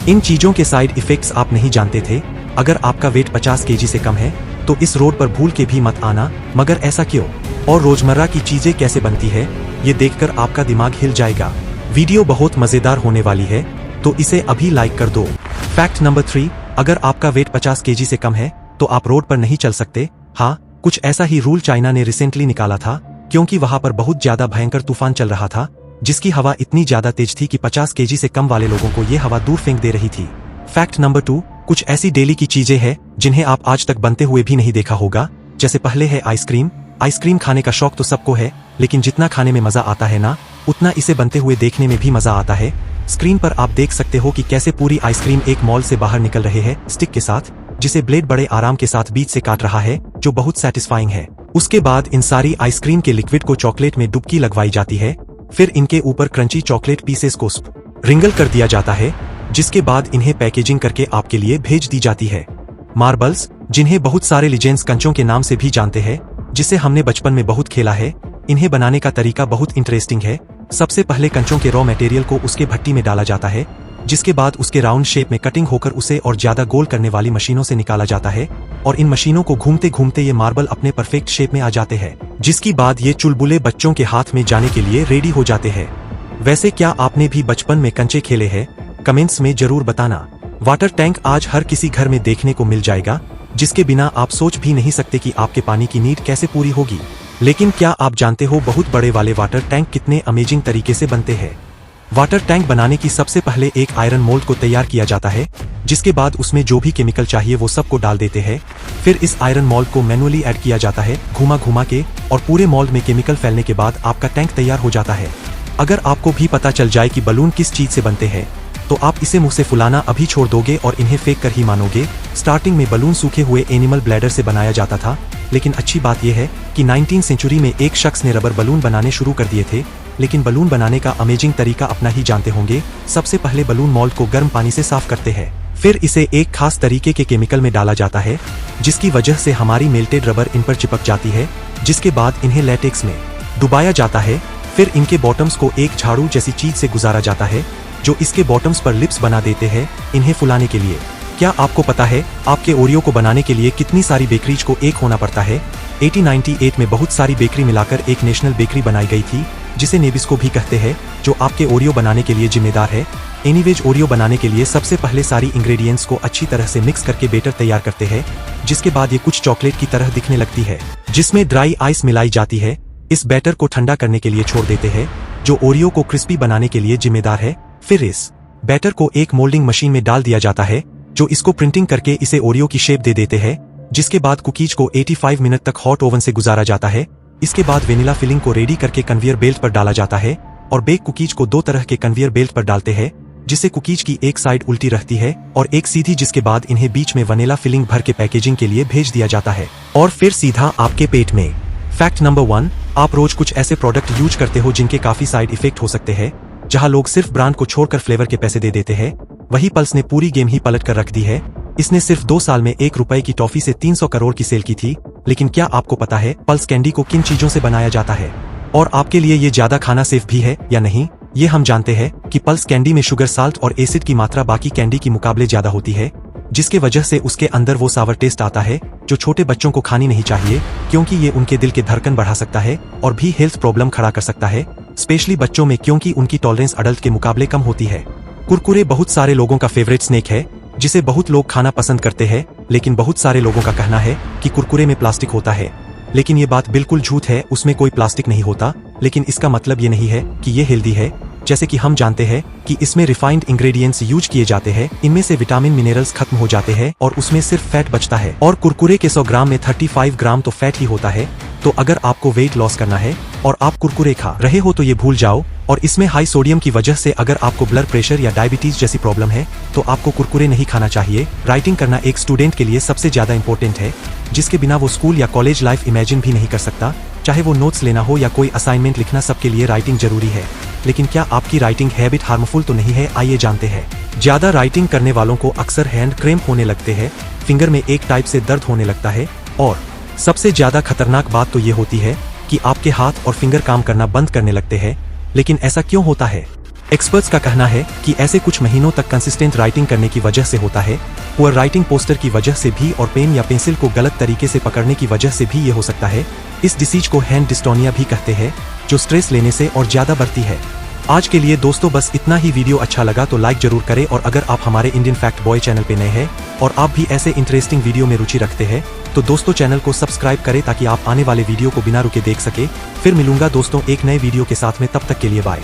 इन चीजों के side effects आप नहीं जानते थे? अगर आपका वेट 50 केजी से कम है तो इस रोड पर भूल के भी मत आना। मगर ऐसा क्यों? और रोजमर्रा की चीजें कैसे बनती है, ये देखकर आपका दिमाग हिल जाएगा। वीडियो बहुत मजेदार होने वाली है, तो इसे अभी लाइक कर दो। फैक्ट नंबर 3, अगर आपका वेट 50 केजी से कम है तो आप रोड पर नहीं चल सकते। हाँ, कुछ ऐसा ही रूल चाइना ने रिसेंटली निकाला था, क्योंकि वहां पर बहुत ज्यादा भयंकर तूफान चल रहा था, जिसकी हवा इतनी ज्यादा तेज थी कि 50 केजी से कम वाले लोगों को ये हवा दूर फेंक दे रही थी। फैक्ट नंबर 2, कुछ ऐसी डेली की चीजें हैं जिन्हें आप आज तक बनते हुए भी नहीं देखा होगा। जैसे पहले है आइसक्रीम। आइसक्रीम खाने का शौक तो सबको है, लेकिन जितना खाने में मजा आता है ना, उतना इसे बनते हुए देखने में भी मजा आता है। स्क्रीन पर आप देख सकते हो कि कैसे पूरी आइसक्रीम एक मॉल से बाहर निकल रहे हैं स्टिक के साथ, जिसे ब्लेड बड़े आराम के साथ बीच से काट रहा है, जो बहुत सेटिस्फाइंग है। उसके बाद इन सारी आइसक्रीम के लिक्विड को चॉकलेट में डुबकी लगवाई जाती है, फिर इनके ऊपर क्रंची चॉकलेट पीसेस को रिंगल कर दिया जाता है, जिसके बाद इन्हें पैकेजिंग करके आपके लिए भेज दी जाती है। मार्बल्स, जिन्हें बहुत सारे लीजेंड्स कंचों के नाम से भी जानते हैं, जिसे हमने बचपन में बहुत खेला है, इन्हें बनाने का तरीका बहुत इंटरेस्टिंग है। सबसे पहले कंचों के रॉ मटेरियल को उसके भट्टी में डाला जाता है, जिसके बाद उसके राउंड शेप में कटिंग होकर उसे और ज्यादा गोल करने वाली मशीनों से निकाला जाता है, और इन मशीनों को घूमते घूमते ये मार्बल अपने परफेक्ट शेप में आ जाते हैं, जिसकी बाद ये चुलबुले बच्चों के हाथ में जाने के लिए रेडी हो जाते हैं। वैसे क्या आपने भी बचपन में कंचे खेले हैं? कमेंट्स में जरूर बताना। वाटर टैंक आज हर किसी घर में देखने को मिल जाएगा, जिसके बिना आप सोच भी नहीं सकते कि आपके पानी की नीड कैसे पूरी होगी। लेकिन क्या आप जानते हो बहुत बड़े वाले वाटर टैंक कितने अमेजिंग तरीके से बनते हैं? वाटर टैंक बनाने की सबसे पहले एक आयरन मोल्ड को तैयार किया जाता है, जिसके बाद उसमें जो भी केमिकल चाहिए वो सब को डाल देते हैं। फिर इस आयरन मोल्ड को मैनुअली ऐड किया जाता है, घुमा घुमा के, और पूरे मोल्ड में केमिकल फैलने के बाद आपका टैंक तैयार हो जाता है। अगर आपको भी पता चल जाए कि बलून किस चीज से बनते हैं, तो आप इसे मुंह से फुलाना अभी छोड़ दोगे और इन्हें फेंक कर ही मानोगे। स्टार्टिंग में बलून सूखे हुए एनिमल ब्लैडर से बनाया जाता था, लेकिन अच्छी बात यह है कि 19वीं सेंचुरी में एक शख्स ने रबर बलून बनाने शुरू कर दिए थे। लेकिन बलून बनाने का अमेजिंग तरीका अपना ही जानते होंगे। सबसे पहले बलून मोल्ड को गर्म पानी से साफ करते हैं, फिर इसे एक खास तरीके के केमिकल में डाला जाता है, जिसकी वजह से हमारी मेल्टेड रबर इन पर चिपक जाती है, जिसके बाद इन्हें लेटेक्स में डुबाया जाता है। फिर इनके बॉटम्स को एक झाड़ू जैसी चीज से गुजारा जाता है, जो इसके बॉटम्स पर लिप्स बना देते हैं इन्हें फुलाने के लिए। क्या आपको पता है आपके ओरियो को बनाने के लिए कितनी सारी बेकरीज को एक होना पड़ता है? 1898 में बहुत सारी बेकरी मिलाकर एक नेशनल बेकरी बनाई गई थी, जिसे नेबिस्को भी कहते हैं, जो आपके ओरियो बनाने के लिए जिम्मेदार है। एनीवेज, ओरियो बनाने के लिए सबसे पहले सारी इंग्रेडिएंट्स को अच्छी तरह से मिक्स करके बेटर तैयार करते हैं, जिसके बाद ये कुछ चॉकलेट की तरह दिखने लगती है, जिसमें ड्राई आइस मिलाई जाती है। इस बैटर को ठंडा करने के लिए छोड़ देते हैं, जो ओरियो को क्रिस्पी बनाने के लिए जिम्मेदार है। फिर इस बैटर को एक मोल्डिंग मशीन में डाल दिया जाता है, जो इसको प्रिंटिंग करके इसे ओरियो की शेप दे देते हैं, जिसके बाद कुकीज को 85 मिनट तक हॉट ओवन से गुजारा जाता है। इसके बाद वेनिला फिलिंग को रेडी करके कन्वेयर बेल्ट पर डाला जाता है, और बेक कुकीज को 2 तरह के कन्वेयर बेल्ट पर डालते हैं, जिससे कुकीज की एक साइड उल्टी रहती है और एक सीधी, जिसके बाद इन्हें बीच में वनीला फिलिंग भर के पैकेजिंग के लिए भेज दिया जाता है, और फिर सीधा आपके पेट में। फैक्ट नंबर 1, आप रोज कुछ ऐसे प्रोडक्ट यूज करते हो जिनके काफी साइड इफेक्ट हो सकते हैं। जहां लोग सिर्फ ब्रांड को छोड़कर फ्लेवर के पैसे दे देते हैं, वही पल्स ने पूरी गेम ही पलट कर रख दी है। इसने सिर्फ 2 साल में 1 रुपए की टॉफी से 300 करोड़ की सेल की थी। लेकिन क्या आपको पता है पल्स कैंडी को किन चीजों से बनाया जाता है, और आपके लिए ये ज्यादा खाना सेफ भी है या नहीं? ये हम जानते हैं कि पल्स कैंडी में शुगर, साल्ट और एसिड की मात्रा बाकी कैंडी की मुकाबले ज्यादा होती है, जिसके वजह से उसके अंदर वो सावर टेस्ट आता है जो छोटे बच्चों को खानी नहीं चाहिए, क्योंकि ये उनके दिल के धड़कन बढ़ा सकता है और भी हेल्थ प्रॉब्लम खड़ा कर सकता है, स्पेशली बच्चों में, क्योंकि उनकी टॉलरेंस अडल्ट के मुकाबले कम होती है। कुरकुरे बहुत सारे लोगों का फेवरेट स्नैक है, जिसे बहुत लोग खाना पसंद करते हैं, लेकिन बहुत सारे लोगों का कहना है कि कुरकुरे में प्लास्टिक होता है। लेकिन ये बात बिल्कुल झूठ है, उसमें कोई प्लास्टिक नहीं होता। लेकिन इसका मतलब ये नहीं है कि ये हेल्दी है। जैसे कि हम जानते हैं कि इसमें रिफाइंड इंग्रेडिएंट्स यूज किए जाते हैं, इनमें से विटामिन मिनरल्स खत्म हो जाते हैं और उसमें सिर्फ फैट बचता है, और कुरकुरे के 100 ग्राम में 35 ग्राम तो फैट ही होता है। तो अगर आपको वेट लॉस करना है और आप कुरकुरे खा रहे हो तो ये भूल जाओ। और इसमें हाई सोडियम की वजह से अगर आपको ब्लड प्रेशर या डायबिटीज जैसी प्रॉब्लम है तो आपको कुरकुरे नहीं खाना चाहिए। राइटिंग करना एक स्टूडेंट के लिए सबसे ज्यादा इंपॉर्टेंट है, जिसके बिना वो स्कूल या कॉलेज लाइफ इमेजिन भी नहीं कर सकता। चाहे वो नोट्स लेना हो या कोई असाइनमेंट लिखना, सबके लिए राइटिंग जरूरी है। लेकिन क्या आपकी राइटिंग हैबिट हार्मफुल तो नहीं है? आइए जानते हैं। ज्यादा राइटिंग करने वालों को अक्सर हैंड क्रैम्प होने लगते हैं, फिंगर में एक टाइप से दर्द होने लगता है, और सबसे ज्यादा खतरनाक बात तो ये होती है कि आपके हाथ और फिंगर काम करना बंद करने लगते हैं। लेकिन ऐसा क्यों होता है? एक्सपर्ट्स का कहना है कि ऐसे कुछ महीनों तक कंसिस्टेंट राइटिंग करने की वजह से होता है। पुअर राइटिंग पोस्टर की वजह से भी और पेन या पेंसिल को गलत तरीके से पकड़ने की वजह से भी ये हो सकता है। इस डिसीज को हैंड डिस्टोनिया भी कहते हैं, जो स्ट्रेस लेने से और ज्यादा बढ़ती है। आज के लिए दोस्तों बस इतना ही। वीडियो अच्छा लगा तो लाइक जरूर करें, और अगर आप हमारे इंडियन फैक्ट बॉय चैनल पे नए हैं और आप भी ऐसे इंटरेस्टिंग वीडियो में रुचि रखते हैं तो दोस्तों चैनल को सब्सक्राइब करें ताकि आप आने वाले वीडियो को बिना रुके देख सके। फिर मिलूंगा दोस्तों एक नए वीडियो के साथ में, तब तक के लिए बाय।